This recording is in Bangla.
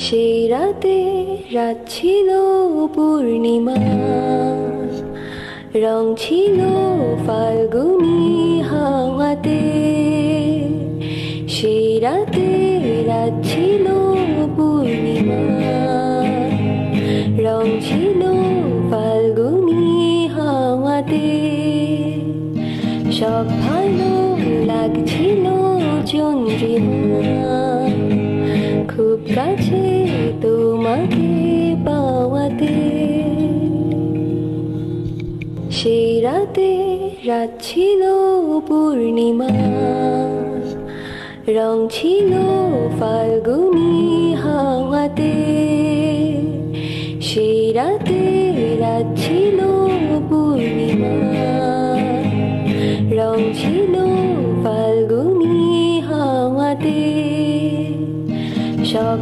সেই রাতে রাত ছিল পূর্ণিমা, রং ছিল ফাল্গুনি হাওয়াতে। সেই রাতে রাত ছিল পূর্ণিমা, রং ছিল ফাল্গুনি হাওয়াতে। সব ভালো লাগছিল চন্দ্রিমা, খুব কাছে তোমাকে পাওয়াতে। সেই রাতে রাত ছিল পূর্ণিমা, রং ছিল ফাল্গুনি হাওয়াতে। সেই রাতে রাত ছিল পূর্ণিমা, রং ছিল ফাল্গুনি হাওয়াতে। সব